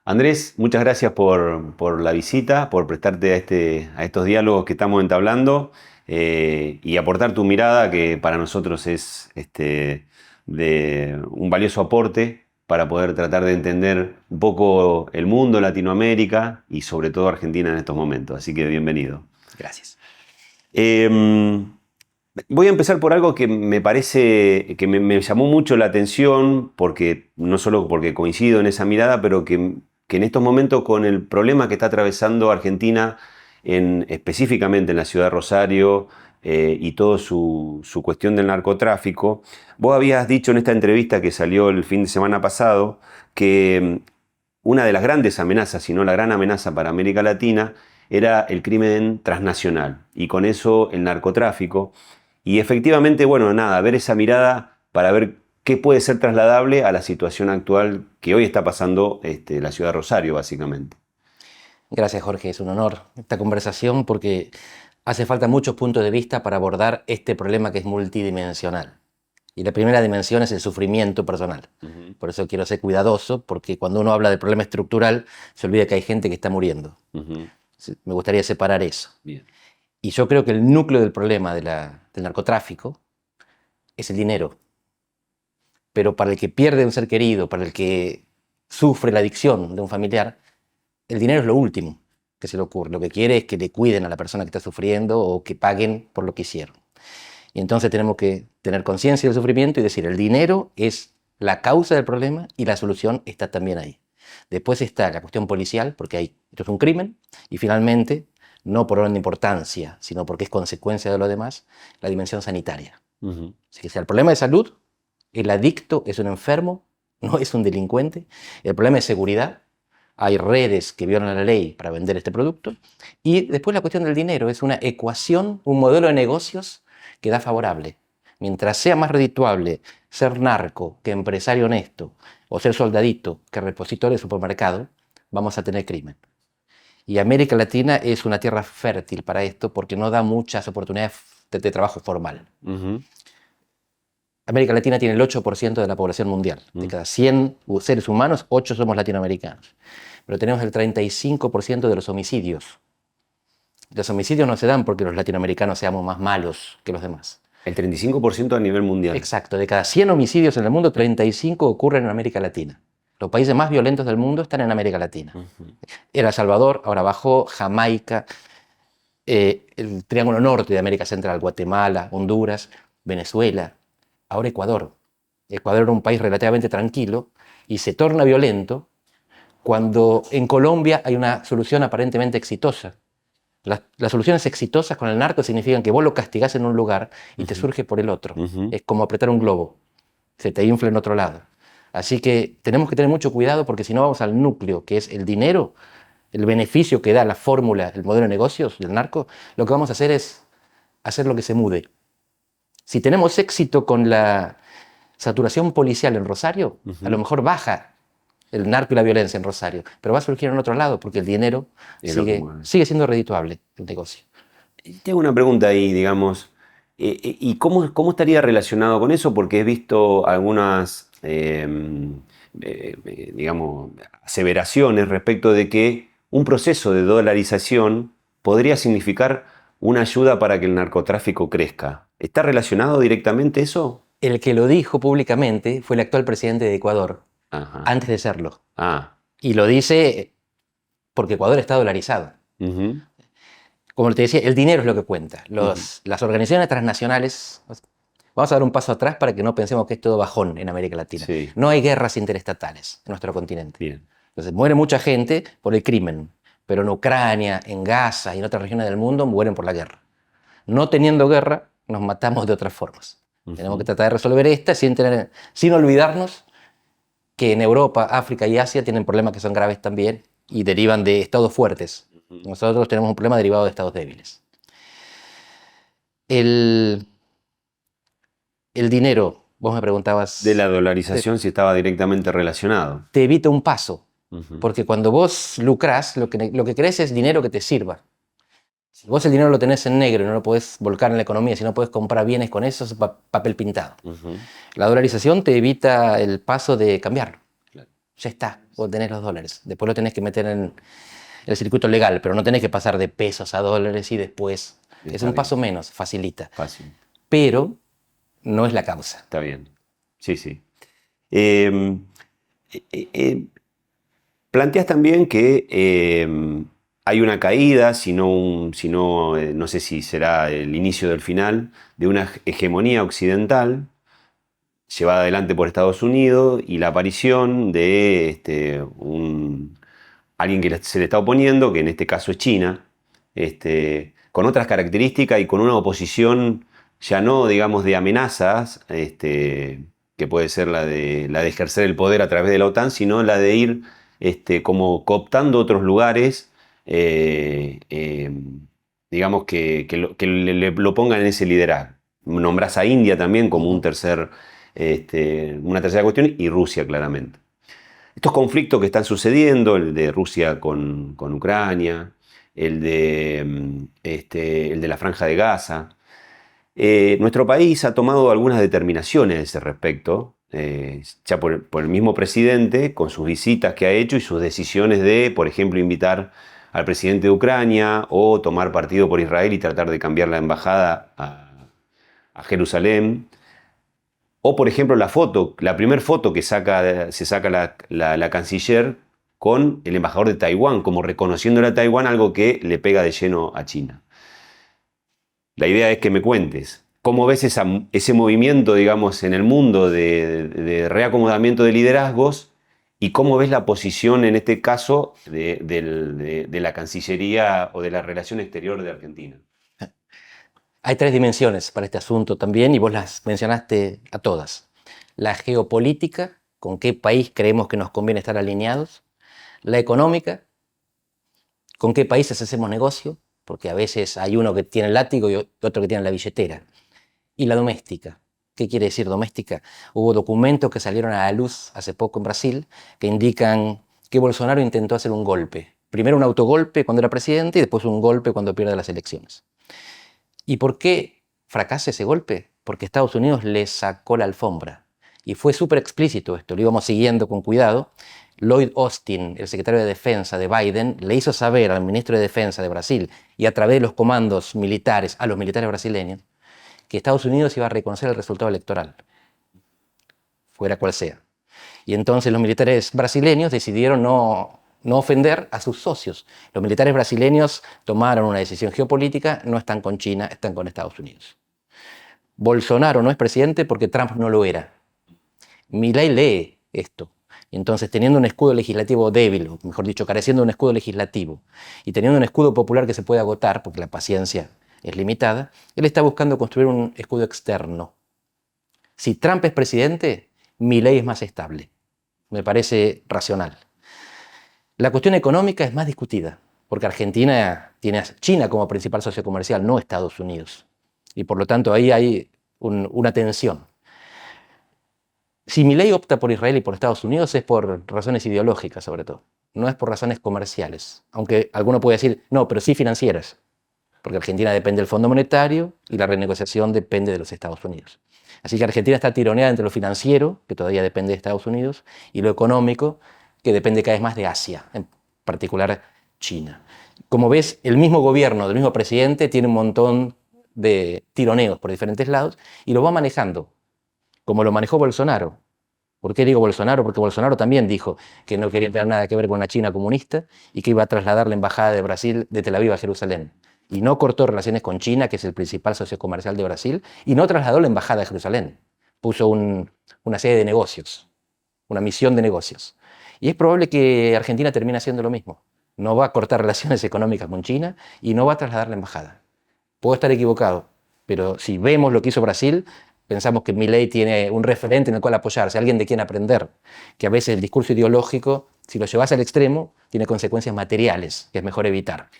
Andrés, muchas gracias por la visita, por prestarte a estos diálogos que estamos entablando y aportar tu mirada, que para nosotros es de un valioso aporte para poder tratar de entender un poco el mundo, Latinoamérica y sobre todo Argentina en estos momentos. Así que bienvenido. Gracias. Eh, Voy a empezar por algo que me parece que me llamó mucho la atención, porque no solo porque coincido en esa mirada, pero que en estos momentos con el problema que está atravesando Argentina, específicamente en la ciudad de Rosario, y toda su cuestión del narcotráfico, vos habías dicho en esta entrevista que salió el fin de semana pasado que una de las grandes amenazas, si no la gran amenaza para América Latina, era el crimen transnacional y con eso el narcotráfico. Y efectivamente, bueno, nada, ver esa mirada para ver qué puede ser trasladable a la situación actual que hoy está pasando la ciudad de Rosario, básicamente. Gracias, Jorge. Es un honor esta conversación porque hace falta muchos puntos de vista para abordar este problema que es multidimensional. Y la primera dimensión es el sufrimiento personal. Por eso quiero ser cuidadoso, porque cuando uno habla del problema estructural, se olvida que hay gente que está muriendo. Me gustaría separar eso. Bien. Y yo creo que el núcleo del problema del narcotráfico es el dinero. Pero para el que pierde un ser querido, para el que sufre la adicción de un familiar, el dinero es lo último que se le ocurre. Lo que quiere es que le cuiden a la persona que está sufriendo o que paguen por lo que hicieron. Y entonces tenemos que tener conciencia del sufrimiento y decir, el dinero es la causa del problema y la solución está también ahí. Después está la cuestión policial, porque esto es un crimen, y finalmente, no por orden de importancia, sino porque es consecuencia de lo demás, la dimensión sanitaria. Así que si el problema de salud, el adicto es un enfermo, no es un delincuente. El problema es seguridad. Hay redes que violan la ley para vender este producto. Y después la cuestión del dinero es una ecuación, un modelo de negocios que da favorable. Mientras sea más redituable ser narco que empresario honesto o ser soldadito que repositor de supermercado, vamos a tener crimen. Y América Latina es una tierra fértil para esto porque no da muchas oportunidades de trabajo formal. América Latina tiene el 8% de la población mundial. De cada 100 seres humanos, 8 somos latinoamericanos. Pero tenemos el 35% de los homicidios. Los homicidios no se dan porque los latinoamericanos seamos más malos que los demás. El 35% a nivel mundial. Exacto. De cada 100 homicidios en el mundo, 35 ocurren en América Latina. Los países más violentos del mundo están en América Latina. Era El Salvador, ahora bajó, Jamaica, el Triángulo Norte de América Central, Guatemala, Honduras, Venezuela. Ahora Ecuador. Ecuador era un país relativamente tranquilo y se torna violento cuando en Colombia hay una solución aparentemente exitosa. Las soluciones exitosas con el narco significan que vos lo castigás en un lugar y te surge por el otro. Es como apretar un globo. Se te infla en otro lado. Así que tenemos que tener mucho cuidado porque si no vamos al núcleo, que es el dinero, el beneficio que da la fórmula, el modelo de negocios del narco, lo que vamos a hacer es hacer lo que se mude. Si tenemos éxito con la saturación policial en Rosario, a lo mejor baja el narco y la violencia en Rosario, pero va a surgir en otro lado porque el dinero sigue siendo redituable el negocio. Tengo una pregunta ahí, digamos, ¿y cómo estaría relacionado con eso? Porque he visto algunas, digamos, aseveraciones respecto de que un proceso de dolarización podría significar una ayuda para que el narcotráfico crezca. ¿Está relacionado directamente eso? El que lo dijo públicamente fue el actual presidente de Ecuador, antes de serlo. Y lo dice porque Ecuador está dolarizado. Como te decía, el dinero es lo que cuenta. Las organizaciones transnacionales... Vamos a dar un paso atrás para que no pensemos que es todo bajón en América Latina. Sí. No hay guerras interestatales en nuestro continente. Bien. Entonces muere mucha gente por el crimen, pero en Ucrania, en Gaza y en otras regiones del mundo mueren por la guerra. No teniendo guerra, nos matamos de otras formas. Tenemos que tratar de resolver esta sin olvidarnos que en Europa, África y Asia tienen problemas que son graves también y derivan de estados fuertes. Nosotros tenemos un problema derivado de estados débiles. El dinero, vos me preguntabas... De la dolarización si estaba directamente relacionado. Te evita un paso, porque cuando vos lucrás, lo que querés es dinero que te sirva. Si vos el dinero lo tenés en negro y no lo podés volcar en la economía, si no podés comprar bienes con eso, es papel pintado. La dolarización te evita el paso de cambiarlo. Claro. Ya está. o tenés los dólares. Después lo tenés que meter en el circuito legal, pero no tenés que pasar de pesos a dólares y después. Es Está un bien, paso menos, facilita. fácil. Pero no es la causa. Está bien. Sí, sí. Eh, eh, eh, Planteas también que hay una caída, no sé si será el inicio del final, de una hegemonía occidental llevada adelante por Estados Unidos y la aparición de alguien que se le está oponiendo, que en este caso es China, con otras características y con una oposición ya no, digamos, de amenazas, que puede ser la de ejercer el poder a través de la OTAN, sino la de ir como cooptando otros lugares, eh, eh, digamos, que lo pongan en ese liderazgo. Nombrás a India también como una tercera cuestión y Rusia claramente. Estos conflictos que están sucediendo, el de Rusia con Ucrania, el de la Franja de Gaza, nuestro país ha tomado algunas determinaciones a ese respecto, ya por el mismo presidente, con sus visitas que ha hecho y sus decisiones de, por ejemplo, invitar al presidente de Ucrania o tomar partido por Israel y tratar de cambiar la embajada a Jerusalén. O, por ejemplo, la primera foto que se saca la canciller con el embajador de Taiwán, como reconociéndole a Taiwán algo que le pega de lleno a China. La idea es que me cuentes cómo ves ese movimiento, digamos, en el mundo de reacomodamiento de liderazgos y cómo ves la posición, en este caso, de la Cancillería o de la relación exterior de Argentina. Hay tres dimensiones para este asunto también y vos las mencionaste a todas. La geopolítica, con qué país creemos que nos conviene estar alineados. La económica, con qué países hacemos negocio, porque a veces hay uno que tiene el látigo y otro que tiene la billetera. Y la doméstica. ¿Qué quiere decir doméstica? Hubo documentos que salieron a la luz hace poco en Brasil que indican que Bolsonaro intentó hacer un golpe. Primero un autogolpe cuando era presidente y después un golpe cuando pierde las elecciones. ¿Y por qué fracasa ese golpe? Porque Estados Unidos le sacó la alfombra. Y fue súper explícito esto, lo íbamos siguiendo con cuidado. Lloyd Austin, el secretario de Defensa de Biden, le hizo saber al ministro de Defensa de Brasil y a través de los comandos militares a los militares brasileños que Estados Unidos iba a reconocer el resultado electoral, fuera cual sea. Y entonces los militares brasileños decidieron no ofender a sus socios. Los militares brasileños tomaron una decisión geopolítica, no están con China, están con Estados Unidos. Bolsonaro no es presidente porque Trump no lo era. Milei lee esto. Entonces, teniendo un escudo legislativo débil, o mejor dicho, careciendo de un escudo legislativo, y teniendo un escudo popular que se puede agotar, porque la paciencia es limitada, él está buscando construir un escudo externo. Si Trump es presidente, Milei es más estable. Me parece racional. La cuestión económica es más discutida, porque Argentina tiene a China como principal socio comercial, no Estados Unidos. Y por lo tanto ahí hay una tensión. Si Milei opta por Israel y por Estados Unidos es por razones ideológicas sobre todo, no es por razones comerciales. Aunque alguno puede decir, no, pero sí financieras, porque Argentina depende del Fondo Monetario y la renegociación depende de los Estados Unidos. Así que Argentina está tironeada entre lo financiero, que todavía depende de Estados Unidos, y lo económico, que depende cada vez más de Asia, en particular China. Como ves, el mismo gobierno del mismo presidente tiene un montón de tironeos por diferentes lados y lo va manejando, como lo manejó Bolsonaro. ¿Por qué digo Bolsonaro? Porque Bolsonaro también dijo que no quería tener nada que ver con la China comunista y que iba a trasladar la embajada de Brasil de Tel Aviv a Jerusalén. Y no cortó relaciones con China, que es el principal socio comercial de Brasil, y no trasladó la embajada a Jerusalén. Puso una serie de negocios, una misión de negocios. Y es probable que Argentina termine haciendo lo mismo. No va a cortar relaciones económicas con China y no va a trasladar la embajada. Puedo estar equivocado, pero si vemos lo que hizo Brasil, pensamos que Milei tiene un referente en el cual apoyarse, alguien de quien aprender, que a veces el discurso ideológico, si lo llevas al extremo, tiene consecuencias materiales que es mejor evitar.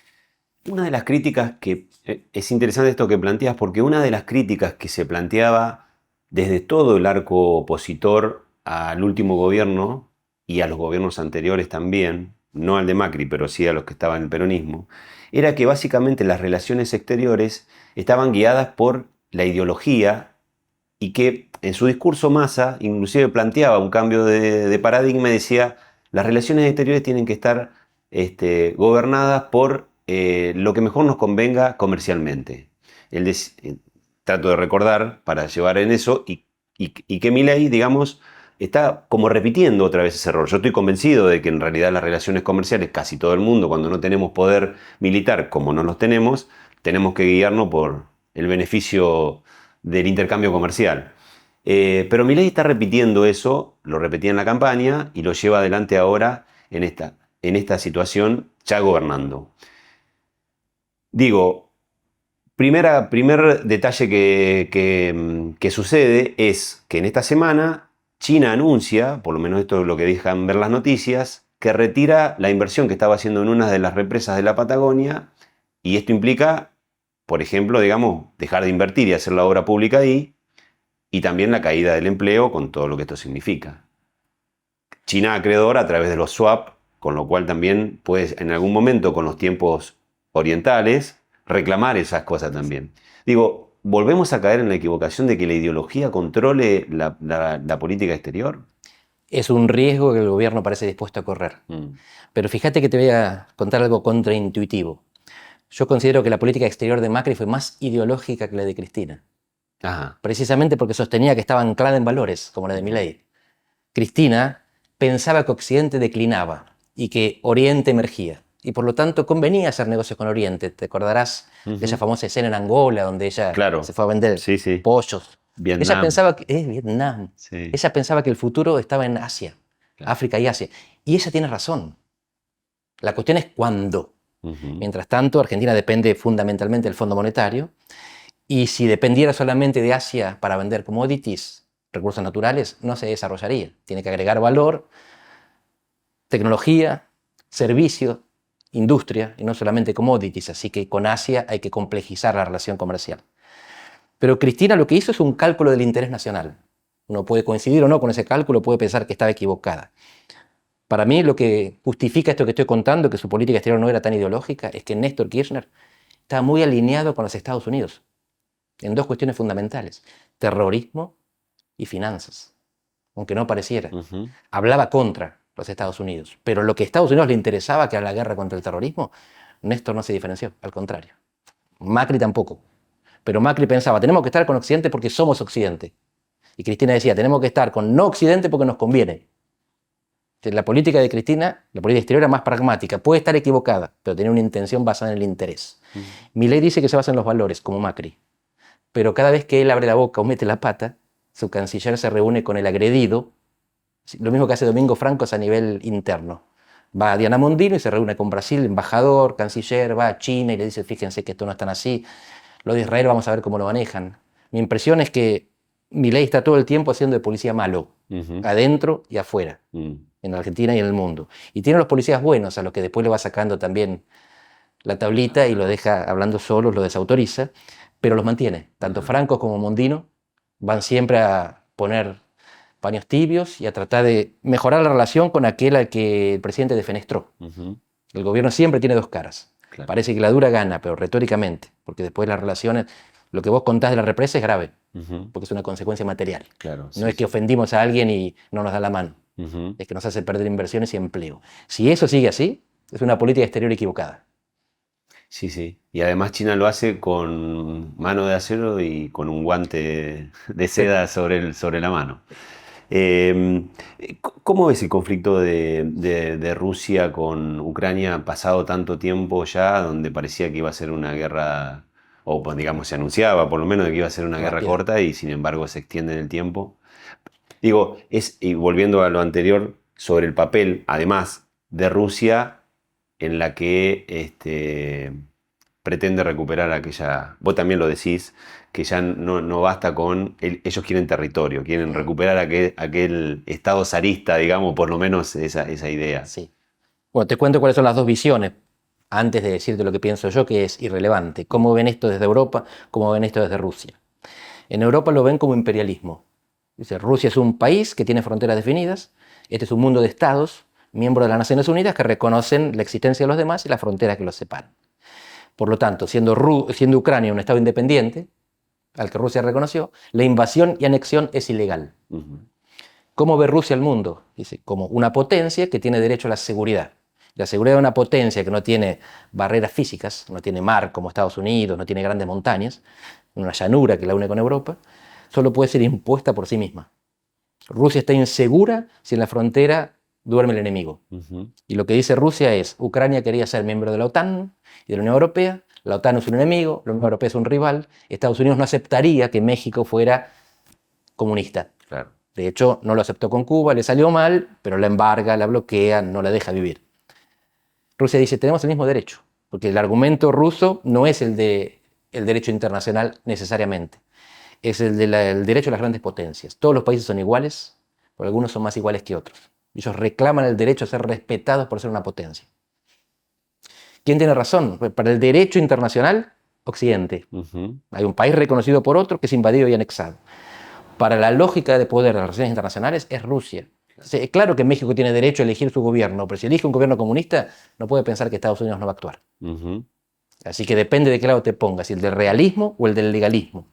Una de las críticas que es interesante esto que planteas, porque una de las críticas que se planteaba desde todo el arco opositor al último gobierno y a los gobiernos anteriores también, no al de Macri, pero sí a los que estaban en el peronismo, era que básicamente las relaciones exteriores estaban guiadas por la ideología y que en su discurso Massa inclusive planteaba un cambio de paradigma y decía las relaciones exteriores tienen que estar gobernadas por lo que mejor nos convenga comercialmente. Trato de recordar para llevar en eso y que Milei, digamos, está como repitiendo otra vez ese error. Yo estoy convencido de que en realidad las relaciones comerciales, casi todo el mundo, cuando no tenemos poder militar como no los tenemos que guiarnos por el beneficio del intercambio comercial. Pero Milei está repitiendo eso, lo repetía en la campaña y lo lleva adelante ahora en esta situación, ya gobernando. Digo, primer detalle que sucede es que en esta semana China anuncia, por lo menos esto es lo que dejan ver las noticias, que retira la inversión que estaba haciendo en una de las represas de la Patagonia, y esto implica, por ejemplo, digamos, dejar de invertir y hacer la obra pública ahí, y también la caída del empleo con todo lo que esto significa. China acreedora a través de los swap, con lo cual también puedes en algún momento con los tiempos orientales reclamar esas cosas también. Digo, ¿volvemos a caer en la equivocación de que la ideología controle la política exterior? Es un riesgo que el gobierno parece dispuesto a correr. Pero fíjate que te voy a contar algo contraintuitivo. Yo considero que la política exterior de Macri fue más ideológica que la de Cristina. Ajá. Precisamente porque sostenía que estaba anclada en valores, como la de Milei. Cristina pensaba que Occidente declinaba y que Oriente emergía. Y por lo tanto convenía hacer negocios con Oriente. Te acordarás de esa famosa escena en Angola donde ella se fue a vender pollos. Vietnam. Ella pensaba que Vietnam. Sí. Ella pensaba que el futuro estaba en Asia, África y Asia. Y ella tiene razón. La cuestión es cuándo. Mientras tanto, Argentina depende fundamentalmente del Fondo Monetario. Y si dependiera solamente de Asia para vender commodities, recursos naturales, no se desarrollaría. Tiene que agregar valor, tecnología, servicios, industria, y no solamente commodities. Así que con Asia hay que complejizar la relación comercial. Pero Cristina lo que hizo es un cálculo del interés nacional. Uno puede coincidir o no con ese cálculo, puede pensar que estaba equivocada. Para mí lo que justifica esto que estoy contando, que su política exterior no era tan ideológica, es que Néstor Kirchner estaba muy alineado con los Estados Unidos en dos cuestiones fundamentales: terrorismo y finanzas, aunque no pareciera. Hablaba contra los Estados Unidos, pero lo que a Estados Unidos le interesaba, que era la guerra contra el terrorismo, Néstor no se diferenció, al contrario. Macri tampoco. Pero Macri pensaba, tenemos que estar con Occidente porque somos Occidente. Y Cristina decía, tenemos que estar con no Occidente porque nos conviene. La política de Cristina, la política exterior era más pragmática, puede estar equivocada, pero tiene una intención basada en el interés. Milei dice que se basa en los valores, como Macri. Pero cada vez que él abre la boca o mete la pata, su canciller se reúne con el agredido, lo mismo que hace Domingo Franco a nivel interno. Va a Diana Mondino y se reúne con Brasil, embajador, canciller, va a China y le dice, fíjense que esto no es tan así. Lo de Israel vamos a ver cómo lo manejan. Mi impresión es que Milei está todo el tiempo haciendo de policía malo, adentro y afuera, en Argentina y en el mundo. Y tiene los policías buenos, a los que después le va sacando también la tablita y lo deja hablando solos, lo desautoriza, pero los mantiene. Tanto Franco como Mondino van siempre a poner paños tibios y a tratar de mejorar la relación con aquel al que el presidente defenestró. El gobierno siempre tiene dos caras. Claro. Parece que la dura gana, pero retóricamente, porque después las relaciones, lo que vos contás de la represa es grave, porque es una consecuencia material. Claro, no es que ofendimos a alguien y no nos da la mano, es que nos hace perder inversiones y empleo. Si eso sigue así, es una política exterior equivocada. Sí, sí. Y además China lo hace con mano de acero y con un guante de seda sobre la mano. ¿Cómo ves el conflicto de Rusia con Ucrania pasado tanto tiempo ya, donde parecía que iba a ser una guerra, o pues, digamos se anunciaba por lo menos de que iba a ser una guerra corta y sin embargo se extiende en el tiempo? Digo, y volviendo a lo anterior, sobre el papel, además, de Rusia en la que pretende recuperar aquella, vos también lo decís, que ya no basta con, ellos quieren territorio, quieren recuperar aquel estado zarista, digamos, por lo menos esa idea. Sí. Bueno, te cuento cuáles son las dos visiones, antes de decirte lo que pienso yo, que es irrelevante. ¿Cómo ven esto desde Europa? ¿Cómo ven esto desde Rusia? En Europa lo ven como imperialismo. Dice, Rusia es un país que tiene fronteras definidas, este es un mundo de estados, miembros de las Naciones Unidas, que reconocen la existencia de los demás y las fronteras que los separan. Por lo tanto, siendo Ucrania un estado independiente, al que Rusia reconoció, la invasión y anexión es ilegal. ¿Cómo ve Rusia al mundo? Dice, como una potencia que tiene derecho a la seguridad. La seguridad de una potencia que no tiene barreras físicas, no tiene mar como Estados Unidos, no tiene grandes montañas, una llanura que la une con Europa, solo puede ser impuesta por sí misma. Rusia está insegura si en la frontera duerme el enemigo. Y lo que dice Rusia es, Ucrania quería ser miembro de la OTAN y de la Unión Europea, la OTAN es un enemigo, la Unión Europea es un rival, Estados Unidos no aceptaría que México fuera comunista. Claro. De hecho, no lo aceptó con Cuba, le salió mal, pero la embarga, la bloquea, no la deja vivir. Rusia dice, tenemos el mismo derecho, porque el argumento ruso no es el de el derecho internacional necesariamente, es el del derecho a las grandes potencias. Todos los países son iguales, pero algunos son más iguales que otros. Ellos reclaman el derecho a ser respetados por ser una potencia. ¿Quién tiene razón? Pues para el derecho internacional, Occidente. Hay un país reconocido por otro que es invadido y anexado. Para la lógica de poder de las relaciones internacionales es Rusia. Sí, claro que México tiene derecho a elegir su gobierno, pero si elige un gobierno comunista, no puede pensar que Estados Unidos no va a actuar. Así que depende de qué lado te pongas, si el del realismo o el del legalismo.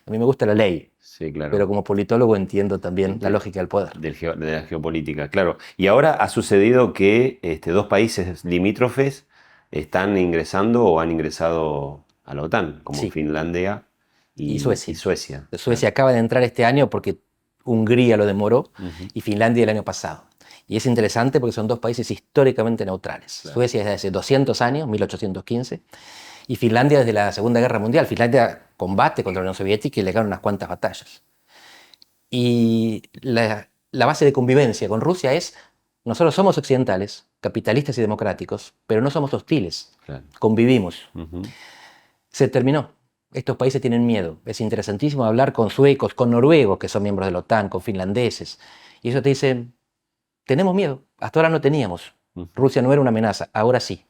A mí me gusta la ley, Sí, claro. pero como politólogo entiendo también la lógica del poder. De la geopolítica, claro. Y ahora ha sucedido que dos países limítrofes están ingresando o han ingresado a la OTAN, como Sí. Finlandia Y Suecia. Suecia. Suecia acaba de entrar este año porque Hungría lo demoró y Finlandia el año pasado. Y es interesante porque son dos países históricamente neutrales. Claro. Suecia desde hace 200 años, 1815, y Finlandia desde la Segunda Guerra Mundial. Finlandia combate contra la Unión Soviética y le gana unas cuantas batallas. Y la base de convivencia con Rusia es, nosotros somos occidentales, capitalistas y democráticos, pero no somos hostiles, Claro. convivimos. Se terminó. Estos países tienen miedo. Es interesantísimo hablar con suecos, con noruegos, que son miembros de la OTAN, con finlandeses. Y ellos te dicen, tenemos miedo. Hasta ahora no teníamos. Rusia no era una amenaza, ahora sí.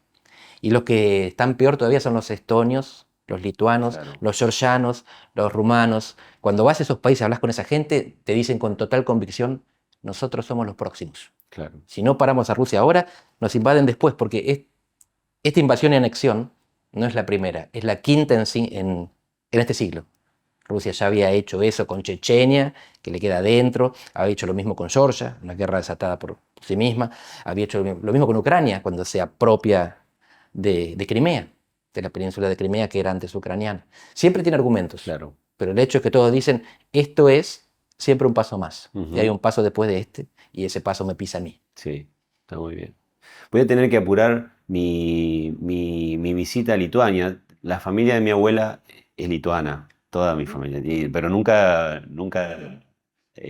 Y los que están peor todavía son los estonios, los lituanos, Claro. los georgianos, los rumanos. Cuando vas a esos países, hablas con esa gente, te dicen con total convicción, nosotros somos los próximos. Claro. Si no paramos a Rusia ahora, nos invaden después, porque esta invasión y anexión no es la primera, es la quinta en este siglo. Rusia ya había hecho eso con Chechenia, que le queda adentro, había hecho lo mismo con Georgia, una guerra desatada por sí misma, había hecho lo mismo con Ucrania, cuando se apropia de Crimea, de la península de Crimea, que era antes ucraniana. Siempre tiene argumentos, Claro. pero el hecho es que todos dicen, esto es siempre un paso más, y hay un paso después de este, y ese paso me pisa a mí. Sí, está muy bien. Voy a tener que apurar mi visita a Lituania. La familia de mi abuela es lituana, toda mi familia, pero nunca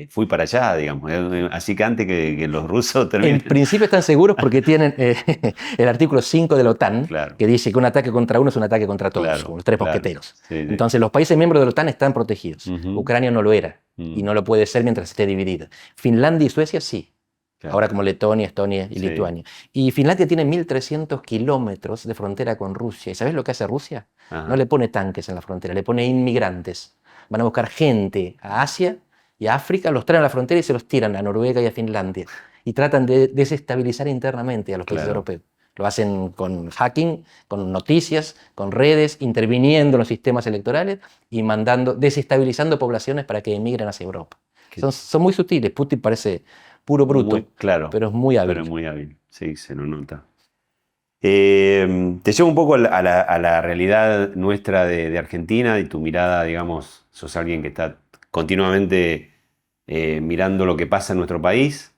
fui para allá, digamos. Así que antes que los rusos En terminen. principio están seguros porque tienen el artículo 5 de la OTAN, Claro. que dice que un ataque contra uno es un ataque contra todos, Claro, como los tres claro. mosqueteros. Sí, sí. Entonces los países miembros de la OTAN están protegidos. Ucrania no lo era y no lo puede ser mientras esté dividida. Finlandia y Suecia sí. Claro. Ahora como Letonia, Estonia y Sí. Lituania. Y Finlandia tiene 1.300 kilómetros de frontera con Rusia. ¿Y sabes lo que hace Rusia? Ajá. No le pone tanques en la frontera, le pone inmigrantes. Van a buscar gente a Asia y a África, los traen a la frontera y se los tiran a Noruega y a Finlandia. Y tratan de desestabilizar internamente a los países Claro. europeos. Lo hacen con hacking, con noticias, con redes, interviniendo en los sistemas electorales y desestabilizando poblaciones para que emigren hacia Europa. Son muy sutiles. Putin parece puro bruto, Muy claro, pero es muy hábil. pero es muy hábil. Sí, se lo nota. Te llevo un poco a la realidad nuestra de Argentina y tu mirada, digamos, sos alguien que está continuamente mirando lo que pasa en nuestro país.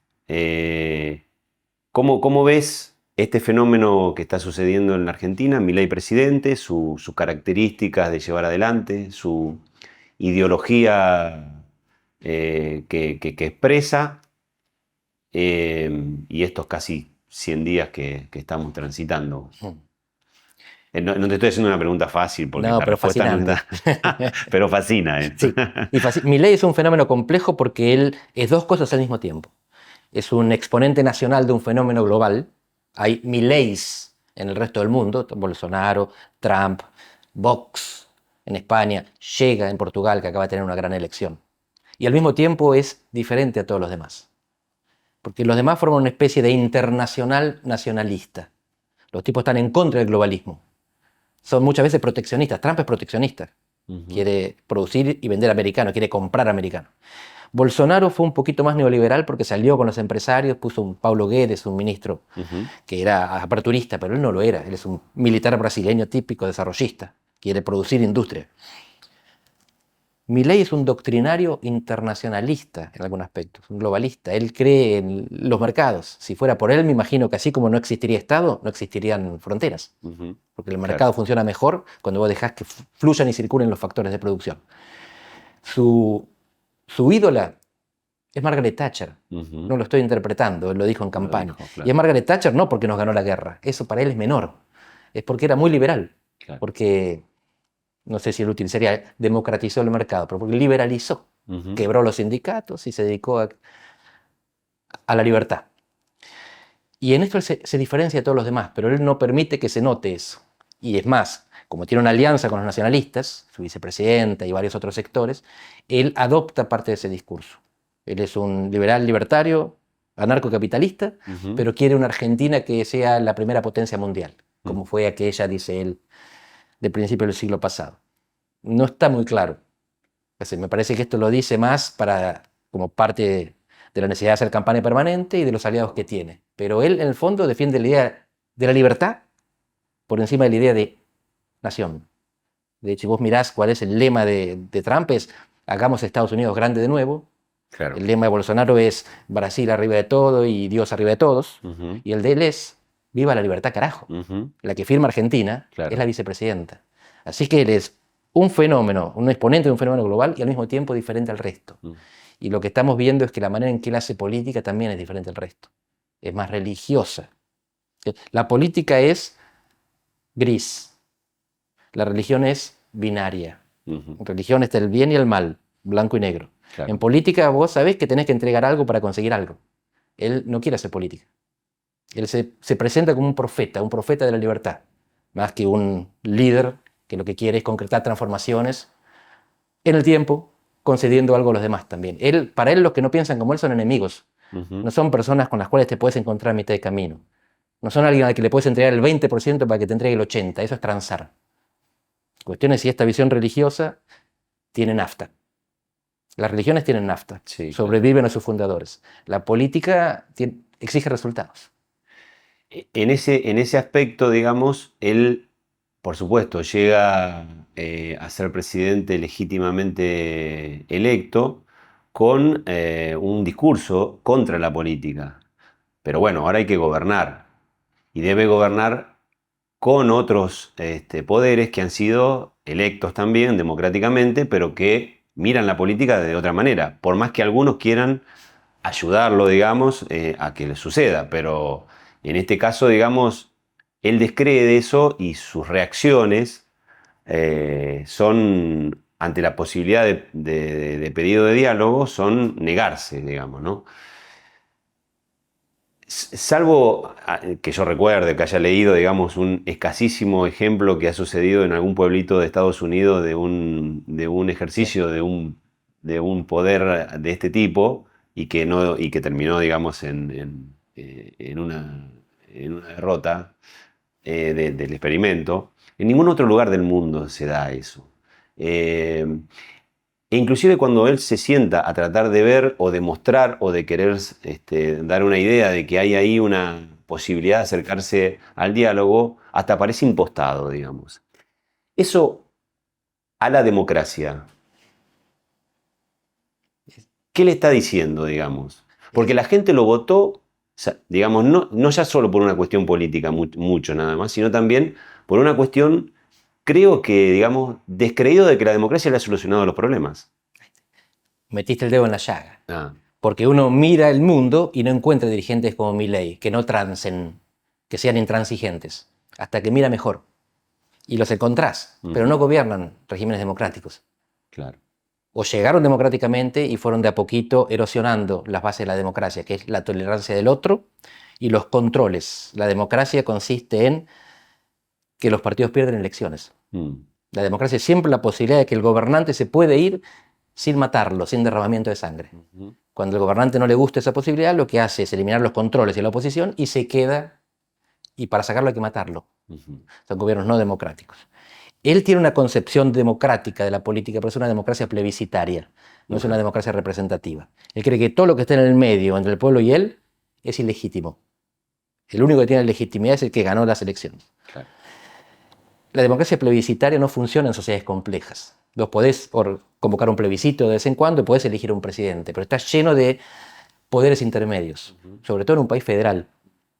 ¿Cómo ves este fenómeno que está sucediendo en la Argentina, Milei presidente, sus características de llevar adelante, su ideología que expresa y estos casi 100 días que estamos transitando? No te estoy haciendo una pregunta fácil porque No, la pero respuesta no fascinante. está, pero fascina. Sí, y Milei es un fenómeno complejo porque él es dos cosas al mismo tiempo. Es un exponente nacional de un fenómeno global. Hay Mileis en el resto del mundo, Bolsonaro, Trump, Vox en España, llega en Portugal, que acaba de tener una gran elección. Y al mismo tiempo es diferente a todos los demás. Porque los demás forman una especie de internacional nacionalista. Los tipos están en contra del globalismo. Son muchas veces proteccionistas. Trump es proteccionista. Quiere producir y vender americano, quiere comprar americano. Bolsonaro fue un poquito más neoliberal porque salió con los empresarios, puso un Paulo Guedes, un ministro que era aperturista, pero él no lo era. Él es un militar brasileño típico, desarrollista, quiere producir industria. Milei es un doctrinario internacionalista en algún aspecto, un globalista. Él cree en los mercados. Si fuera por él, me imagino que así como no existiría Estado, no existirían fronteras. Porque el mercado funciona mejor cuando vos dejás que fluyan y circulen los factores de producción. Su ídola es Margaret Thatcher. No lo estoy interpretando, él lo dijo en campaña. Y es Margaret Thatcher no porque nos ganó la guerra, eso para él es menor. Es porque era muy liberal. Porque, no sé si él utilizaría, democratizó el mercado, pero porque liberalizó. Quebró los sindicatos y se dedicó a la libertad. Y en esto él se diferencia de todos los demás, pero él no permite que se note eso. Y es más, como tiene una alianza con los nacionalistas, su vicepresidenta y varios otros sectores, él adopta parte de ese discurso. Él es un liberal libertario, anarcocapitalista, pero quiere una Argentina que sea la primera potencia mundial, como fue aquella, dice él, de principio del siglo pasado. No está muy claro. Me parece que esto lo dice más como parte de la necesidad de hacer campaña permanente y de los aliados que tiene. Pero él, en el fondo, defiende la idea de la libertad por encima de la idea de nación. De hecho, vos mirás cuál es el lema de Trump, es hagamos Estados Unidos grande de nuevo. Claro. El lema de Bolsonaro es Brasil arriba de todo y Dios arriba de todos. Y el de él es viva la libertad, carajo. La que firma Argentina es la vicepresidenta. Así que él es un fenómeno, un exponente de un fenómeno global y al mismo tiempo diferente al resto. Y lo que estamos viendo es que la manera en que él hace política también es diferente al resto. Es más religiosa. La política es gris. La religión es binaria. Religión está el bien y el mal, blanco y negro. Claro. En política vos sabés que tenés que entregar algo para conseguir algo. Él no quiere hacer política. Él se presenta como un profeta de la libertad, más que un líder que lo que quiere es concretar transformaciones en el tiempo, concediendo algo a los demás también. Para él, los que no piensan como él son enemigos. No son personas con las cuales te puedes encontrar a mitad de camino. No son alguien al que le puedes entregar el 20% para que te entregue el 80%. Eso es transar. La cuestión es si esta visión religiosa tiene nafta. Las religiones tienen nafta, sobreviven a sus fundadores. La política exige resultados. En ese aspecto, digamos, él, por supuesto, llega a ser presidente legítimamente electo con un discurso contra la política. Pero bueno, ahora hay que gobernar. Y debe gobernar con otros poderes que han sido electos también democráticamente, pero que miran la política de otra manera. Por más que algunos quieran ayudarlo, digamos, a que le suceda. Pero en este caso, digamos, él descree de eso y sus reacciones son, ante la posibilidad de pedido de diálogo, son negarse, digamos, ¿no? Salvo que yo recuerde, que haya leído, digamos, un escasísimo ejemplo que ha sucedido en algún pueblito de Estados Unidos de un ejercicio de un poder de este tipo y que terminó, digamos, en una derrota del experimento. En ningún otro lugar del mundo se da eso. E inclusive cuando él se sienta a tratar de ver o de mostrar o de querer dar una idea de que hay ahí una posibilidad de acercarse al diálogo, hasta parece impostado, digamos. Eso a la democracia, ¿qué le está diciendo, digamos? Porque la gente lo votó, digamos, no ya solo por una cuestión política, mucho nada más, sino también por una cuestión, creo que, digamos, descreído de que la democracia le ha solucionado los problemas. Metiste el dedo en la llaga. Porque uno mira el mundo y no encuentra dirigentes como Milei, que no transen, que sean intransigentes, hasta que mira mejor. Y los encontrás, pero no gobiernan regímenes democráticos. Claro. O llegaron democráticamente y fueron de a poquito erosionando las bases de la democracia, que es la tolerancia del otro y los controles. La democracia consiste en que los partidos pierden elecciones. La democracia es siempre la posibilidad de que el gobernante se puede ir sin matarlo, sin derramamiento de sangre. Cuando al gobernante no le gusta esa posibilidad, lo que hace es eliminar los controles y la oposición y se queda, y para sacarlo hay que matarlo. Son gobiernos no democráticos. Él tiene una concepción democrática de la política, pero es una democracia plebiscitaria. no es una democracia representativa. Él cree que todo lo que está en el medio, entre el pueblo y él, es ilegítimo. El único que tiene legitimidad es el que ganó las elecciones. Claro. La democracia plebiscitaria no funciona en sociedades complejas. Vos podés convocar un plebiscito de vez en cuando y podés elegir un presidente, pero está lleno de poderes intermedios, sobre todo en un país federal.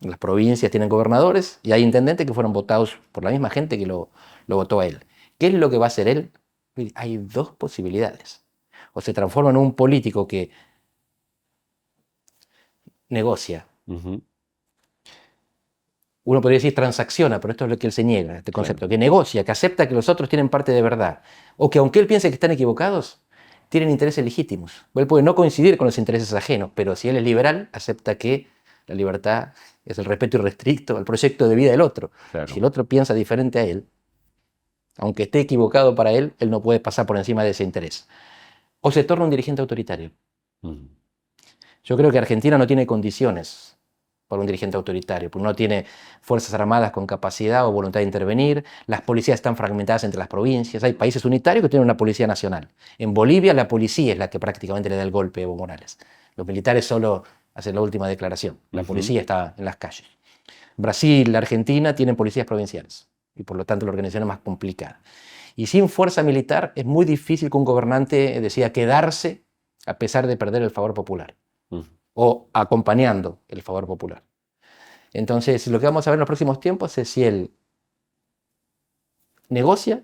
Las provincias tienen gobernadores y hay intendentes que fueron votados por la misma gente que lo votó a él. ¿Qué es lo que va a hacer él? Hay dos posibilidades. O se transforma en un político que negocia. Uh-huh. Uno podría decir transacciona, pero esto es lo que él se niega, este concepto, Claro. que negocia, que acepta que los otros tienen parte de verdad. O que aunque él piense que están equivocados, tienen intereses legítimos. Él puede no coincidir con los intereses ajenos, pero si él es liberal, acepta que la libertad es el respeto irrestricto al proyecto de vida del otro. Claro. Si el otro piensa diferente a él, aunque esté equivocado para él, él no puede pasar por encima de ese interés. O se torna un dirigente autoritario. Uh-huh. Yo creo que Argentina no tiene condiciones para un dirigente autoritario, porque no tiene fuerzas armadas con capacidad o voluntad de intervenir, las policías están fragmentadas entre las provincias, hay países unitarios que tienen una policía nacional. En Bolivia la policía es la que prácticamente le da el golpe a Evo Morales. Los militares solo hacen la última declaración, la policía está en las calles. Brasil, Argentina tienen policías provinciales y por lo tanto la organización es más complicada. Y sin fuerza militar es muy difícil que un gobernante decida quedarse a pesar de perder el favor popular. O acompañando el favor popular. Entonces, lo que vamos a ver en los próximos tiempos es si él negocia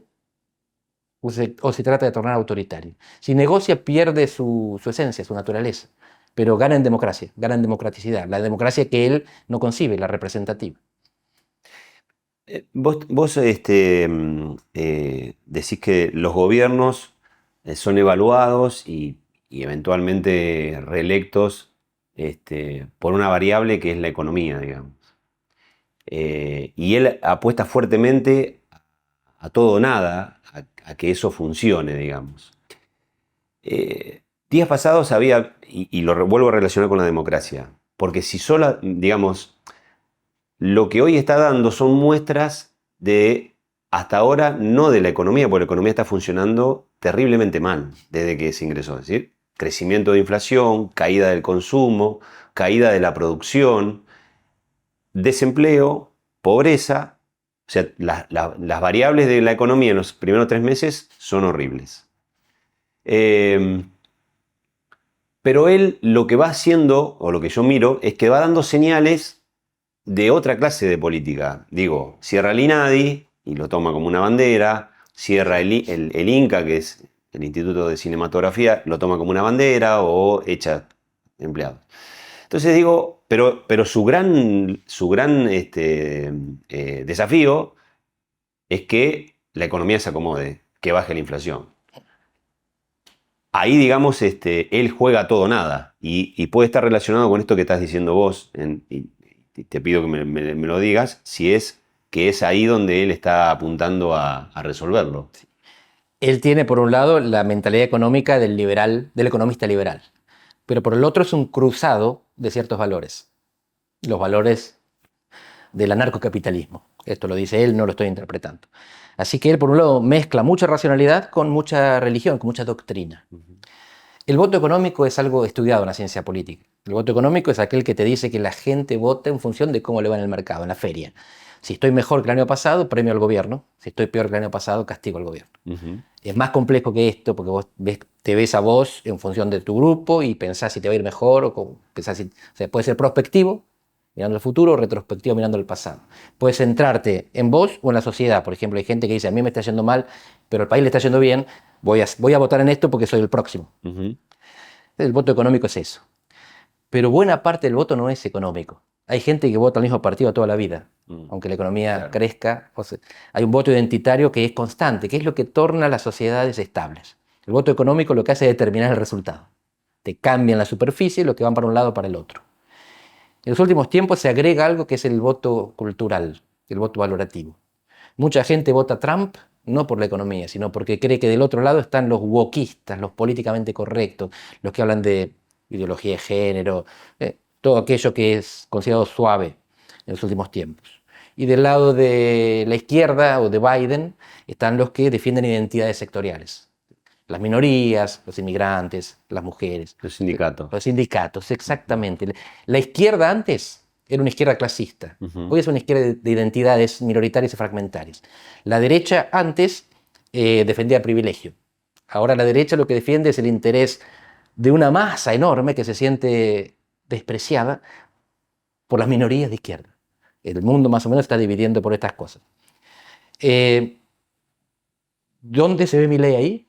o se trata de tornar autoritario. Si negocia, pierde su esencia, su naturaleza, pero gana en democracia, gana en democraticidad, la democracia que él no concibe, la representativa. Vos decís que los gobiernos son evaluados y eventualmente reelectos por una variable que es la economía, digamos. Y él apuesta fuertemente a todo o nada, a que eso funcione, digamos. Días pasados había, y lo vuelvo a relacionar con la democracia, porque si solo, digamos, lo que hoy está dando son muestras de, hasta ahora, no de la economía, porque la economía está funcionando terriblemente mal desde que se ingresó, es decir, crecimiento de inflación, caída del consumo, caída de la producción, desempleo, pobreza. O sea, las variables de la economía en los primeros 3 meses son horribles. Pero él lo que va haciendo, o lo que yo miro, es que va dando señales de otra clase de política. Digo, cierra el INADI y lo toma como una bandera, cierra el INCA, que es el Instituto de Cinematografía, lo toma como una bandera o echa empleados. Entonces digo, pero su gran desafío es que la economía se acomode, que baje la inflación. Ahí, digamos, él juega todo o nada y puede estar relacionado con esto que estás diciendo vos, y te pido que me lo digas, si es que es ahí donde él está apuntando a resolverlo. Él tiene, por un lado, la mentalidad económica del liberal, del economista liberal, pero por el otro es un cruzado de ciertos valores, los valores del anarcocapitalismo. Esto lo dice él, no lo estoy interpretando. Así que él, por un lado, mezcla mucha racionalidad con mucha religión, con mucha doctrina. El voto económico es algo estudiado en la ciencia política. El voto económico es aquel que te dice que la gente vota en función de cómo le va en el mercado, en la feria. Si estoy mejor que el año pasado, premio al gobierno. Si estoy peor que el año pasado, castigo al gobierno. Es más complejo que esto porque vos te ves a vos en función de tu grupo y pensás si te va a ir mejor o pensás si... O sea, puede ser prospectivo, mirando el futuro, o retrospectivo, mirando el pasado. Puedes centrarte en vos o en la sociedad. Por ejemplo, hay gente que dice, a mí me está yendo mal, pero al país le está yendo bien, voy a votar en esto porque soy el próximo. El voto económico es eso. Pero buena parte del voto no es económico. Hay gente que vota al mismo partido toda la vida, aunque la economía crezca. O sea, hay un voto identitario que es constante, que es lo que torna las sociedades estables. El voto económico lo que hace es determinar el resultado. Te cambian la superficie, lo que van para un lado o para el otro. En los últimos tiempos se agrega algo que es el voto cultural, el voto valorativo. Mucha gente vota Trump no por la economía, sino porque cree que del otro lado están los wokistas, los políticamente correctos, los que hablan de ideología de género, todo aquello que es considerado suave en los últimos tiempos. Y del lado de la izquierda o de Biden están los que defienden identidades sectoriales. las minorías, los inmigrantes, las mujeres. Los sindicatos. Los sindicatos, exactamente. La izquierda antes era una izquierda clasista. Hoy es una izquierda de identidades minoritarias y fragmentarias. La derecha antes defendía el privilegio. Ahora la derecha lo que defiende es el interés de una masa enorme que se siente despreciada por las minorías de izquierda. El mundo más o menos está dividiendo por estas cosas. ¿Dónde se ve Milei ahí?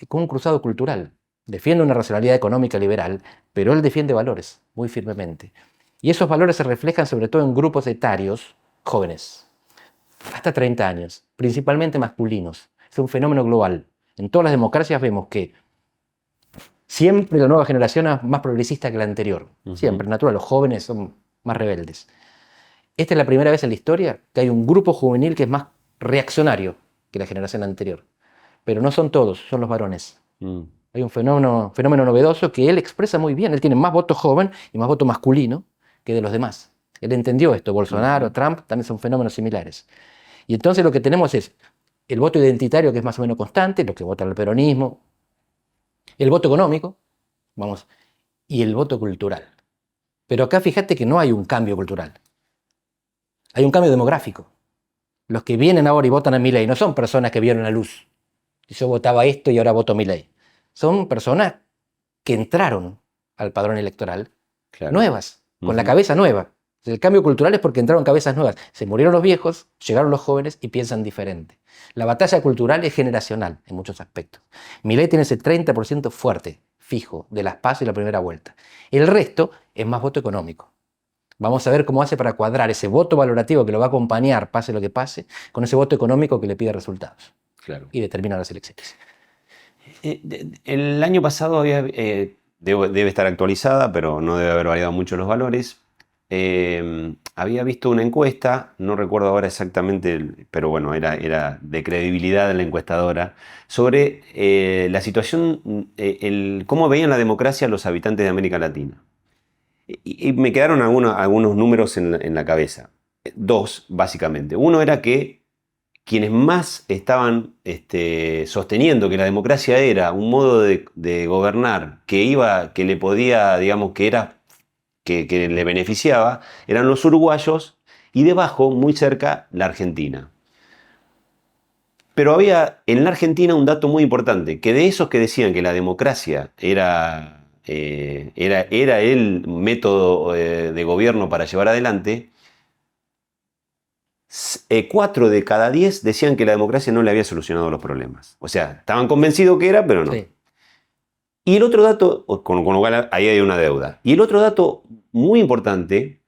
Con un cruzado cultural. Defiende una racionalidad económica liberal, pero él defiende valores muy firmemente. Y esos valores se reflejan sobre todo en grupos etarios jóvenes, hasta 30 años, principalmente masculinos. Es un fenómeno global. En todas las democracias vemos que siempre la nueva generación es más progresista que la anterior. Siempre, natural, los jóvenes son más rebeldes. Esta es la primera vez en la historia que hay un grupo juvenil que es más reaccionario que la generación anterior. Pero no son todos, son los varones. Hay un fenómeno novedoso que él expresa muy bien. Él tiene más voto joven y más voto masculino que de los demás. Él entendió esto. Bolsonaro, Trump también son fenómenos similares. Y entonces lo que tenemos es el voto identitario, que es más o menos constante, los que votan el peronismo, el voto económico, vamos, y el voto cultural. Pero acá fíjate que no hay un cambio cultural. Hay un cambio demográfico. Los que vienen ahora y votan a Milei no son personas que vieron la luz. Yo votaba esto y ahora voto Milei. Son personas que entraron al padrón electoral nuevas, con la cabeza nueva. El cambio cultural es porque entraron cabezas nuevas. Se murieron los viejos, llegaron los jóvenes y piensan diferente. La batalla cultural es generacional en muchos aspectos. Milei tiene ese 30% fuerte, fijo, de las PASO y la primera vuelta. El resto es más voto económico. Vamos a ver cómo hace para cuadrar ese voto valorativo que lo va a acompañar, pase lo que pase, con ese voto económico que le pide resultados. Claro. Y determina las elecciones. El año pasado había, debe estar actualizada, pero no debe haber variado mucho los valores. Había visto una encuesta, no recuerdo ahora exactamente, pero bueno, era de credibilidad de la encuestadora, sobre la situación, cómo veían la democracia los habitantes de América Latina. Y me quedaron algunos números en la cabeza. Dos, básicamente. Uno era que quienes más estaban sosteniendo que la democracia era un modo de gobernar que le podía, digamos, que le beneficiaba, eran los uruguayos y debajo, muy cerca, la Argentina. Pero había en la Argentina un dato muy importante, que de esos que decían que la democracia era el método de gobierno para llevar adelante, 4 de cada 10 decían que la democracia no le había solucionado los problemas. O sea, estaban convencidos que era, pero no. Sí. Y el otro dato, con lo cual ahí hay una deuda. Y el otro dato muy importante,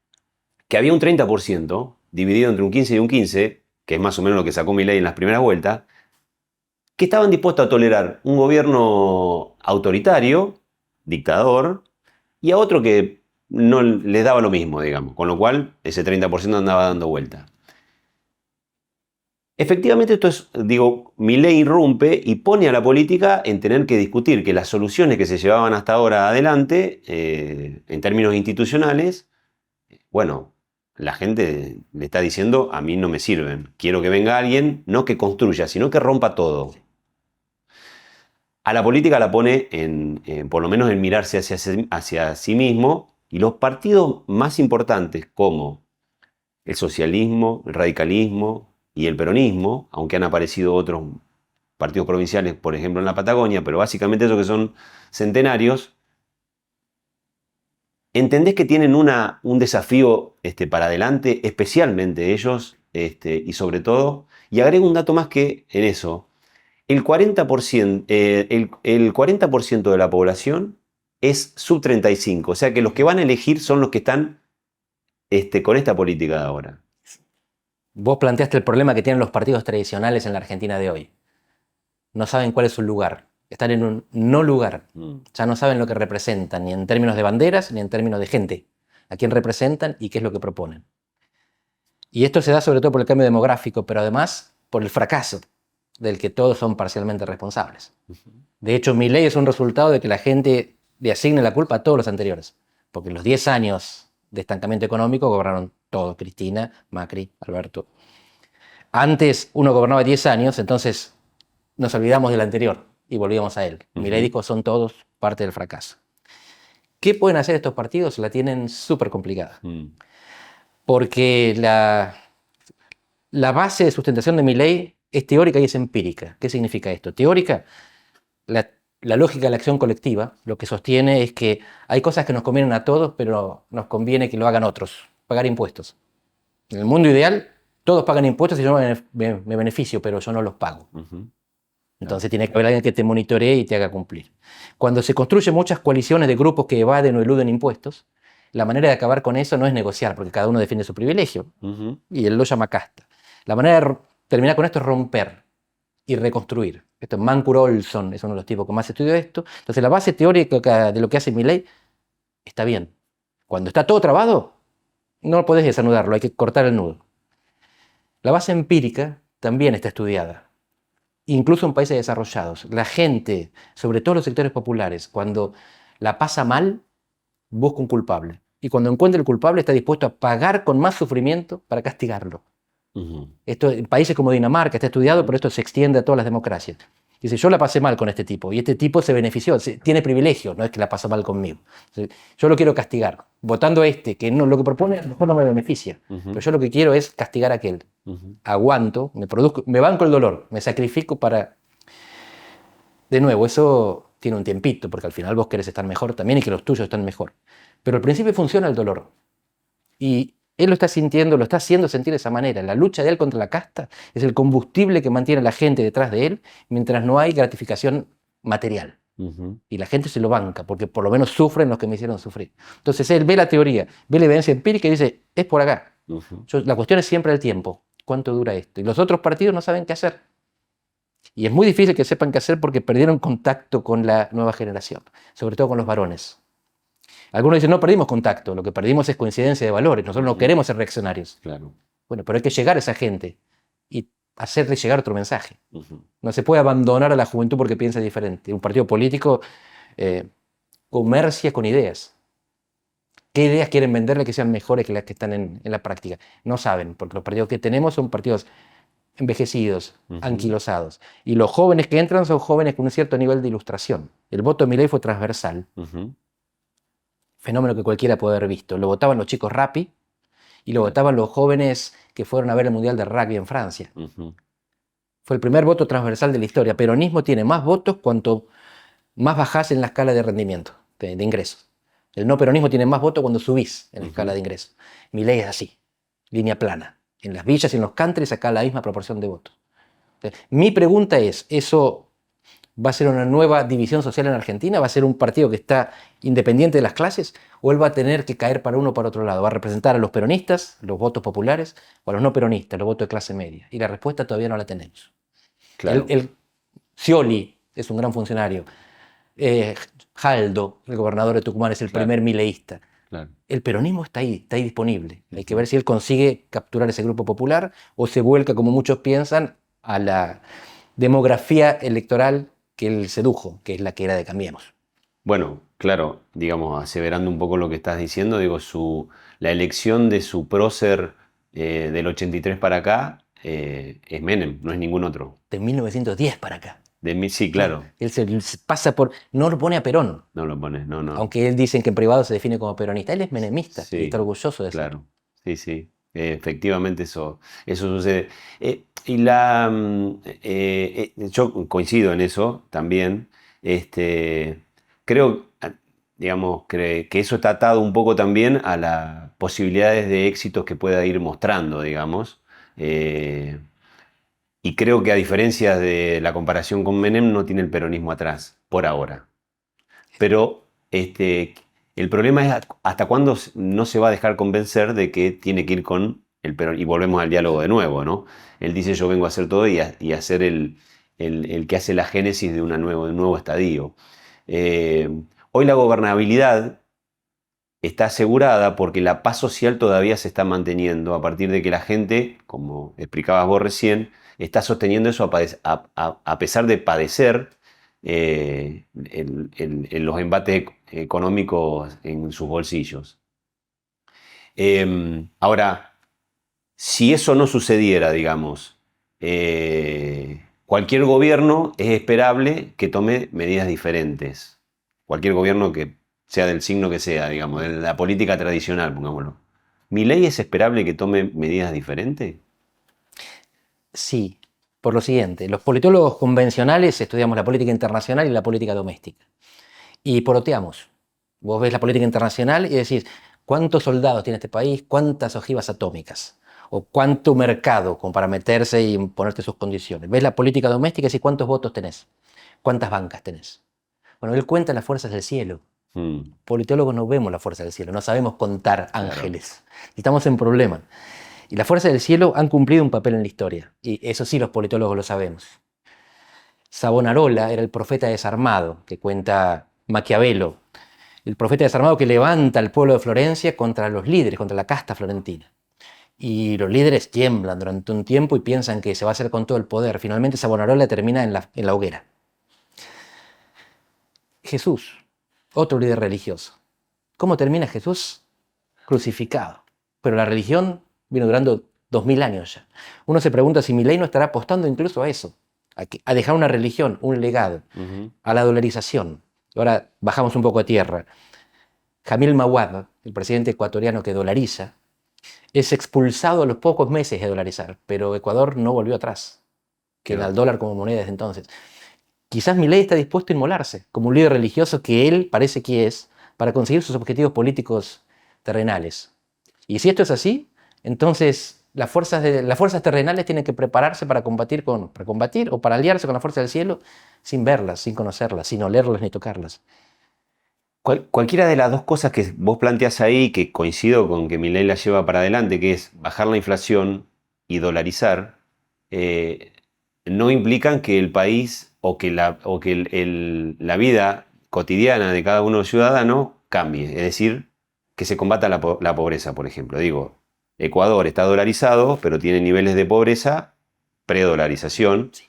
que había un 30%, dividido entre un 15 y un 15, que es más o menos lo que sacó Milei en las primeras vueltas, que estaban dispuestos a tolerar un gobierno autoritario, dictador, y a otro que no les daba lo mismo, digamos. Con lo cual, ese 30% andaba dando vuelta. Efectivamente, esto es, Milei irrumpe y pone a la política en tener que discutir que las soluciones que se llevaban hasta ahora adelante, en términos institucionales, bueno, la gente le está diciendo, a mí no me sirven. Quiero que venga alguien, no que construya, sino que rompa todo. A la política la pone por lo menos en mirarse hacia sí mismo, y los partidos más importantes como el socialismo, el radicalismo y el peronismo, aunque han aparecido otros partidos provinciales, por ejemplo en la Patagonia, pero básicamente esos que son centenarios, ¿entendés que tienen un desafío para adelante, especialmente ellos, y sobre todo? Y agrego un dato más que en eso. El 40%, el 40% de la población es sub 35, o sea que los que van a elegir son los que están con esta política de ahora. Vos planteaste el problema que tienen los partidos tradicionales en la Argentina de hoy. No saben cuál es su lugar. Están en un no lugar. Ya no saben lo que representan, ni en términos de banderas, ni en términos de gente. A quién representan y qué es lo que proponen. Y esto se da sobre todo por el cambio demográfico, pero además por el fracaso del que todos son parcialmente responsables. De hecho, Milei es un resultado de que la gente le asigne la culpa a todos los anteriores. Porque los 10 años de estancamiento económico gobernaron todos, Cristina, Macri, Alberto. Antes uno gobernaba 10 años, entonces nos olvidamos del anterior. y volvíamos a él. Ujú. Milei dijo, son todos parte del fracaso. ¿Qué pueden hacer estos partidos? La tienen súper complicada. Mm. Porque la base de sustentación de Milei es teórica y es empírica. ¿Qué significa esto? Teórica, la lógica de la acción colectiva lo que sostiene es que hay cosas que nos convienen a todos, pero nos conviene que lo hagan otros. Pagar impuestos. En el mundo ideal, todos pagan impuestos y yo me beneficio, pero yo no los pago. Ujú. Entonces tiene que haber alguien que te monitoree y te haga cumplir. Cuando se construyen muchas coaliciones de grupos que evaden o eluden impuestos, la manera de acabar con eso no es negociar, porque cada uno defiende su privilegio, Ujú. y él lo llama casta. La manera de terminar con esto es romper y reconstruir. Esto, Mancur Olson es uno de los tipos que más estudió esto. Entonces la base teórica de lo que hace Milei está bien. Cuando está todo trabado, no podés desanudarlo, hay que cortar el nudo. La base empírica también está estudiada. Incluso en países desarrollados, la gente, sobre todo los sectores populares, cuando la pasa mal, busca un culpable. Y cuando encuentra el culpable, está dispuesto a pagar con más sufrimiento para castigarlo. Ujú. Esto en países como Dinamarca está estudiado, pero esto se extiende a todas las democracias. Dice, yo la pasé mal con este tipo, y este tipo se benefició, tiene privilegios, no es que la pasó mal conmigo. Yo lo quiero castigar, votando a este, que no, lo que propone a lo mejor no me beneficia, Ujú. pero yo lo que quiero es castigar a aquel. Ujú. Aguanto, me banco el dolor, me sacrifico para... De nuevo, eso tiene un tiempito, porque al final vos querés estar mejor también y que los tuyos estén mejor. Pero al principio funciona el dolor. Y él lo está sintiendo, lo está haciendo sentir de esa manera. La lucha de él contra la casta es el combustible que mantiene a la gente detrás de él mientras no hay gratificación material. Ujú. Y la gente se lo banca, porque por lo menos sufren los que me hicieron sufrir. Entonces él ve la teoría, ve la evidencia empírica y dice, es por acá. Ujú. La cuestión es siempre el tiempo. ¿Cuánto dura esto? Y los otros partidos no saben qué hacer. Y es muy difícil que sepan qué hacer porque perdieron contacto con la nueva generación, sobre todo con los varones. Algunos dicen, no perdimos contacto, lo que perdimos es coincidencia de valores, nosotros no Ujú. queremos ser reaccionarios. Claro. Bueno, pero hay que llegar a esa gente y hacerle llegar otro mensaje. Ujú. No se puede abandonar a la juventud porque piensa diferente. Un partido político comercia con ideas. ¿Qué ideas quieren venderle que sean mejores que las que están en la práctica? No saben, porque los partidos que tenemos son partidos envejecidos, Ujú. anquilosados. Y los jóvenes que entran son jóvenes con un cierto nivel de ilustración. El voto de Milei fue transversal, Ujú. fenómeno que cualquiera puede haber visto. Lo votaban los chicos Rappi y lo votaban los jóvenes que fueron a ver el Mundial de Rugby en Francia. Ujú. Fue el primer voto transversal de la historia. Peronismo tiene más votos cuanto más bajás en la escala de rendimiento, de ingresos. El no peronismo tiene más votos cuando subís en la escala de ingresos. Milei es así, línea plana. En las villas y en los countries saca la misma proporción de votos. Entonces, mi pregunta es, ¿eso va a ser una nueva división social en Argentina? ¿Va a ser un partido que está independiente de las clases? ¿O él va a tener que caer para uno o para otro lado? ¿Va a representar a los peronistas, los votos populares, o a los no peronistas, los votos de clase media? Y la respuesta todavía no la tenemos. Claro. Scioli es un gran funcionario. Jaldo, el gobernador de Tucumán, es el Claro. primer mileísta. Claro. El peronismo está ahí disponible. Hay que Ujú. ver si él consigue capturar ese grupo popular o se vuelca, como muchos piensan, a la demografía electoral que él sedujo, que es la que era de Cambiemos. Bueno, claro, digamos, aseverando un poco lo que estás diciendo, digo, la elección de su prócer del 83 para acá es Menem, no es ningún otro. De 1910 para acá. Sí, claro, Él se pasa por... No lo pone a Perón, no lo pones, no, no. aunque él dicen que en privado se define como peronista. Él es menemista y Sí, está orgulloso de eso. claro, sí, sí, efectivamente eso sucede. Yo coincido en eso también. Creo, digamos, que eso está atado un poco también a las posibilidades de éxitos que pueda ir mostrando, digamos. Eh, y creo que a diferencia de la comparación con Menem, no tiene el peronismo atrás, por ahora. Pero el problema es hasta cuándo no se va a dejar convencer de que tiene que ir con el peronismo. Y volvemos al diálogo de nuevo, ¿no? Él dice yo vengo a hacer todo y a ser el que hace la génesis de un nuevo estadio. Hoy la gobernabilidad está asegurada porque la paz social todavía se está manteniendo a partir de que la gente, como explicabas vos recién, está sosteniendo eso a pesar de padecer los embates económicos en sus bolsillos. Ahora, si eso no sucediera, digamos, cualquier gobierno es esperable que tome medidas diferentes. Cualquier gobierno que sea del signo que sea, digamos, de la política tradicional, pongámoslo. ¿Milei es esperable que tome medidas diferentes? Sí, por lo siguiente, los politólogos convencionales estudiamos la política internacional y la política doméstica. Y poroteamos. Vos ves la política internacional y decís, ¿cuántos soldados tiene este país? ¿Cuántas ojivas atómicas? ¿O cuánto mercado como para meterse y imponerte sus condiciones? Ves la política doméstica y decís, ¿cuántos votos tenés? ¿Cuántas bancas tenés? Bueno, él cuenta las fuerzas del cielo. Politólogos no vemos la fuerza del cielo, no sabemos contar ángeles. Claro. Estamos en problema. Y las fuerzas del cielo han cumplido un papel en la historia. Y eso sí los politólogos lo sabemos. Savonarola era el profeta desarmado, que cuenta Maquiavelo. El profeta desarmado que levanta al pueblo de Florencia contra los líderes, contra la casta florentina. Y los líderes tiemblan durante un tiempo y piensan que se va a hacer con todo el poder. Finalmente Savonarola termina en la hoguera. Jesús, otro líder religioso. ¿Cómo termina Jesús? Crucificado. Pero la religión vino durando 2000 años ya. Uno se pregunta si Milei no estará apostando incluso a eso, a dejar una religión, un legado, a la dolarización. Ahora bajamos un poco a tierra. Jamil Mawad, el presidente ecuatoriano que dolariza, es expulsado a los pocos meses de dolarizar, pero Ecuador no volvió atrás, queda el dólar como moneda desde entonces. Quizás Milei está dispuesto a inmolarse como un líder religioso que él parece que es para conseguir sus objetivos políticos terrenales. Y si esto es así, entonces las fuerzas terrenales tienen que prepararse para combatir o para aliarse con la fuerza del cielo sin verlas, sin conocerlas, sin olerlas ni tocarlas. Cualquiera de las dos cosas que vos planteás ahí, que coincido con que Milei la lleva para adelante, que es bajar la inflación y dolarizar, no implican que el país o que la vida cotidiana de cada uno de los ciudadanos cambie. Es decir, que se combata la pobreza, por ejemplo. Digo, Ecuador está dolarizado, pero tiene niveles de pobreza predolarización. Sí.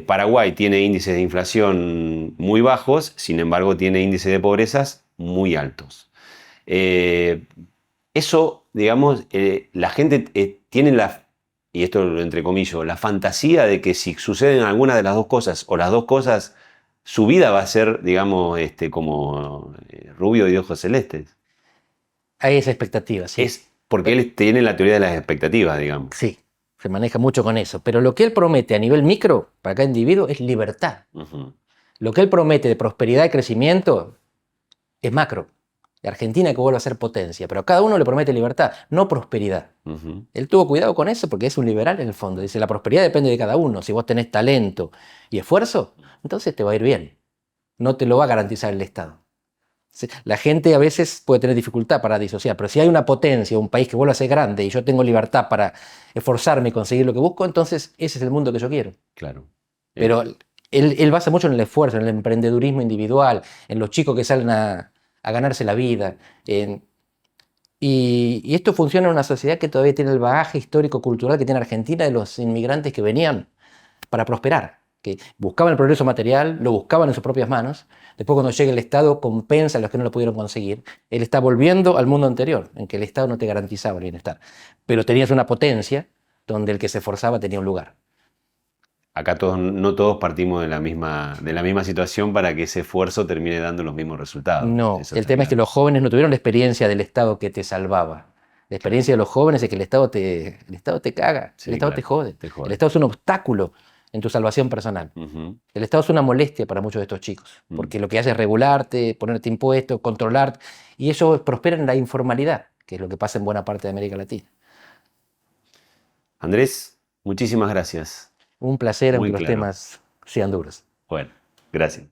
Paraguay tiene índices de inflación muy bajos, sin embargo tiene índices de pobrezas muy altos. Eso, digamos, la gente tiene y esto lo entrecomillo, la fantasía de que si suceden alguna de las dos cosas o las dos cosas, su vida va a ser, digamos, como rubio y de ojos celestes. Hay esa expectativa, sí. Es porque él tiene la teoría de las expectativas, digamos. Sí. Se maneja mucho con eso. Pero lo que él promete a nivel micro, para cada individuo, es libertad. Lo que él promete de prosperidad y crecimiento es macro. Argentina que vuelva a ser potencia, pero a cada uno le promete libertad, no prosperidad. Él tuvo cuidado con eso porque es un liberal en el fondo. Dice, la prosperidad depende de cada uno. Si vos tenés talento y esfuerzo, entonces te va a ir bien. No te lo va a garantizar el Estado. La gente a veces puede tener dificultad para disociar, pero si hay una potencia, un país que vuelva a ser grande y yo tengo libertad para esforzarme y conseguir lo que busco, entonces ese es el mundo que yo quiero. Claro. Pero él basa mucho en el esfuerzo, en el emprendedurismo individual, en los chicos que salen a ganarse la vida. Y esto funciona en una sociedad que todavía tiene el bagaje histórico-cultural que tiene Argentina de los inmigrantes que venían para prosperar, que buscaban el progreso material, lo buscaban en sus propias manos. Después cuando llega el Estado compensa a los que no lo pudieron conseguir. Él está volviendo al mundo anterior, en que el Estado no te garantizaba el bienestar. Pero tenías una potencia donde el que se esforzaba tenía un lugar. Acá no todos partimos de la misma situación para que ese esfuerzo termine dando los mismos resultados. No, el tema es que los jóvenes no tuvieron la experiencia del Estado que te salvaba. La experiencia de los jóvenes es que el Estado te caga, sí, el Estado te jode. El Estado es un obstáculo en tu salvación personal. El Estado es una molestia para muchos de estos chicos, porque lo que hace es regularte, ponerte impuestos, controlarte, y eso prospera en la informalidad, que es lo que pasa en buena parte de América Latina. Andrés, muchísimas gracias. Un placer, aunque los temas sean duros. Bueno, gracias.